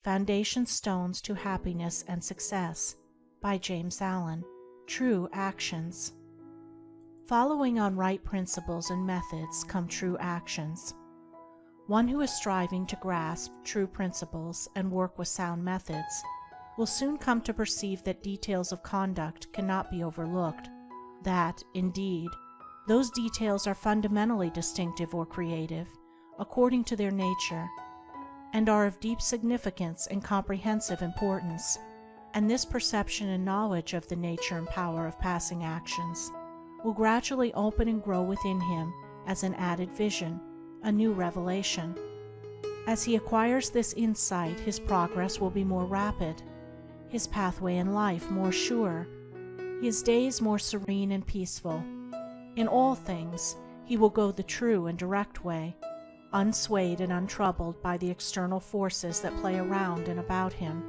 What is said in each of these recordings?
Foundation Stones to Happiness and Success by James Allen. True Actions. Following on right principles and methods come true actions. One who is striving to grasp true principles and work with sound methods will soon come to perceive that details of conduct cannot be overlooked, that, indeed, those details are fundamentally distinctive or creative, according to their nature, and are of deep significance and comprehensive importance, and this perception and knowledge of the nature and power of passing actions will gradually open and grow within him as an added vision, a new revelation. As he acquires this insight, his progress will be more rapid, his pathway in life more sure, his days more serene and peaceful. In all things, he will go the true and direct way, unswayed and untroubled by the external forces that play around and about him.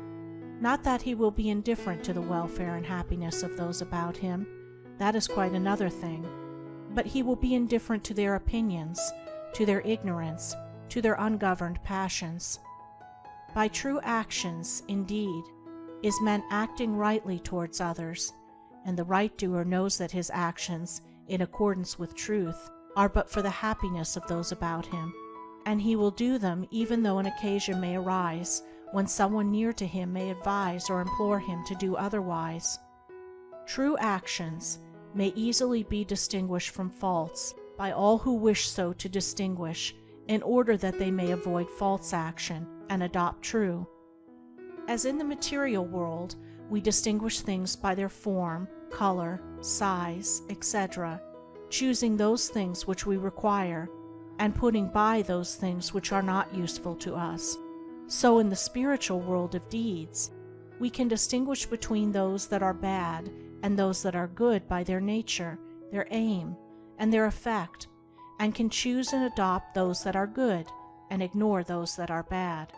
Not that he will be indifferent to the welfare and happiness of those about him, that is quite another thing, but he will be indifferent to their opinions, to their ignorance, to their ungoverned passions. By true actions, indeed, is meant acting rightly towards others, and the right doer knows that his actions, in accordance with truth, are but for the happiness of those about him, and he will do them even though an occasion may arise when someone near to him may advise or implore him to do otherwise. True actions may easily be distinguished from false by all who wish so to distinguish, in order that they may avoid false action and adopt true. As in the material world, we distinguish things by their form, color, size, etc., choosing those things which we require, and putting by those things which are not useful to us. So in the spiritual world of deeds, we can distinguish between those that are bad and those that are good by their nature, their aim, and their effect, and can choose and adopt those that are good and ignore those that are bad.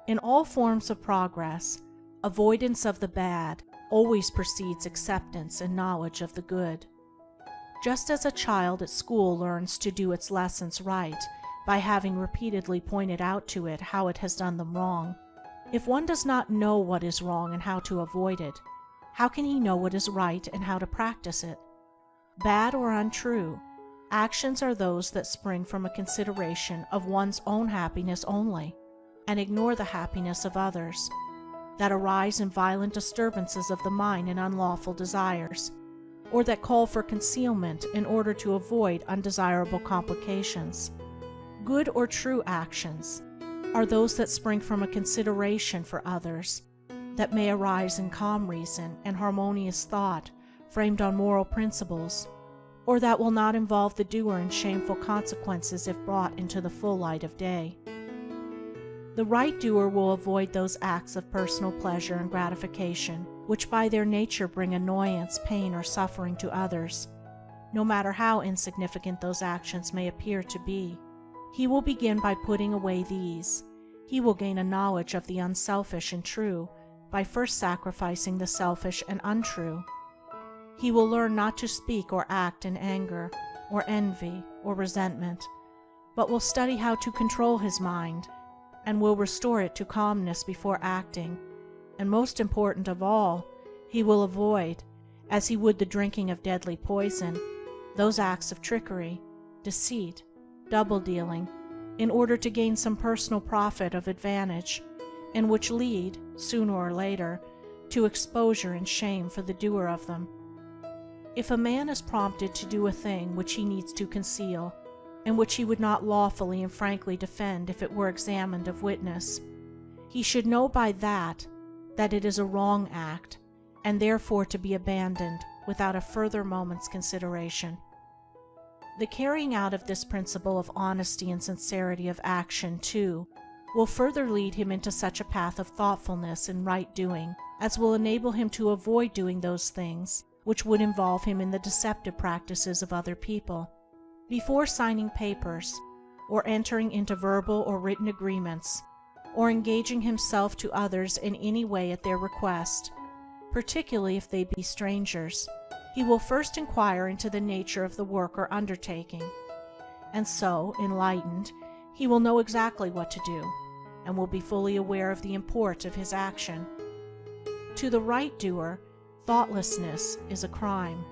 In all forms of progress, avoidance of the bad always precedes acceptance and knowledge of the good. Just as a child at school learns to do its lessons right by having repeatedly pointed out to it how it has done them wrong, if one does not know what is wrong and how to avoid it, how can he know what is right and how to practice it? Bad or untrue, actions are those that spring from a consideration of one's own happiness only, and ignore the happiness of others, that arise in violent disturbances of the mind and unlawful desires, or that call for concealment in order to avoid undesirable complications. Good or true actions are those that spring from a consideration for others, that may arise in calm reason and harmonious thought framed on moral principles, or that will not involve the doer in shameful consequences if brought into the full light of day. The right doer will avoid those acts of personal pleasure and gratification which by their nature bring annoyance, pain, or suffering to others, no matter how insignificant those actions may appear to be. He will begin by putting away these. He will gain a knowledge of the unselfish and true by first sacrificing the selfish and untrue. He will learn not to speak or act in anger, or envy, or resentment, but will study how to control his mind, and will restore it to calmness before acting, and most important of all, he will avoid, as he would the drinking of deadly poison, those acts of trickery, deceit, double-dealing, in order to gain some personal profit of advantage, and which lead, sooner or later, to exposure and shame for the doer of them. If a man is prompted to do a thing which he needs to conceal, and which he would not lawfully and frankly defend if it were examined of witness, he should know by that it is a wrong act, and therefore to be abandoned without a further moment's consideration. The carrying out of this principle of honesty and sincerity of action, too, will further lead him into such a path of thoughtfulness and right doing as will enable him to avoid doing those things which would involve him in the deceptive practices of other people. Before signing papers, or entering into verbal or written agreements, or engaging himself to others in any way at their request, particularly if they be strangers, he will first inquire into the nature of the work or undertaking, and so, enlightened, he will know exactly what to do, and will be fully aware of the import of his action. To the right doer, thoughtlessness is a crime.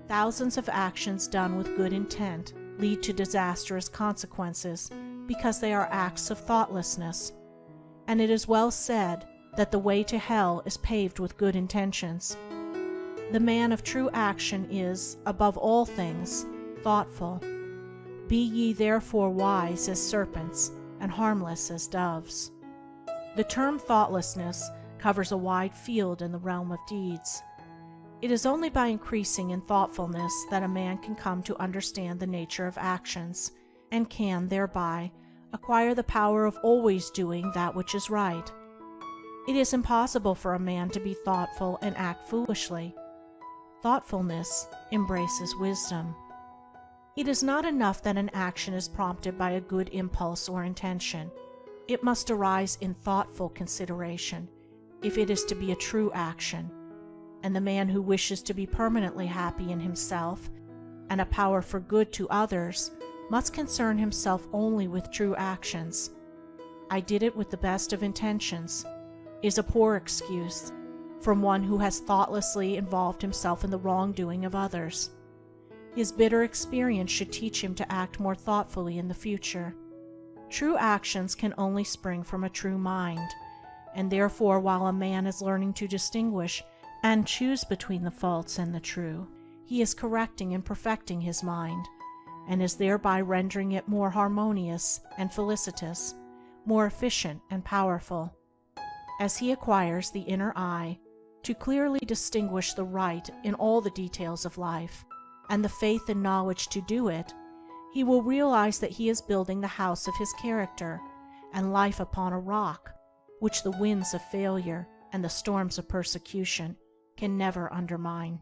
Thousands of actions done with good intent lead to disastrous consequences because they are acts of thoughtlessness. And it is well said that the way to hell is paved with good intentions. The man of true action is, above all things, thoughtful. Be ye therefore wise as serpents and harmless as doves. The term thoughtlessness covers a wide field in the realm of deeds. It is only by increasing in thoughtfulness that a man can come to understand the nature of actions, and can, thereby, acquire the power of always doing that which is right. It is impossible for a man to be thoughtful and act foolishly. Thoughtfulness embraces wisdom. It is not enough that an action is prompted by a good impulse or intention. It must arise in thoughtful consideration, if it is to be a true action, and the man who wishes to be permanently happy in himself and a power for good to others must concern himself only with true actions. "I did it with the best of intentions" is a poor excuse from one who has thoughtlessly involved himself in the wrongdoing of others. His bitter experience should teach him to act more thoughtfully in the future. True actions can only spring from a true mind, and therefore while a man is learning to distinguish and choose between the false and the true, he is correcting and perfecting his mind, and is thereby rendering it more harmonious and felicitous, more efficient and powerful. As he acquires the inner eye to clearly distinguish the right in all the details of life, and the faith and knowledge to do it, he will realize that he is building the house of his character and life upon a rock which the winds of failure and the storms of persecution can never undermine.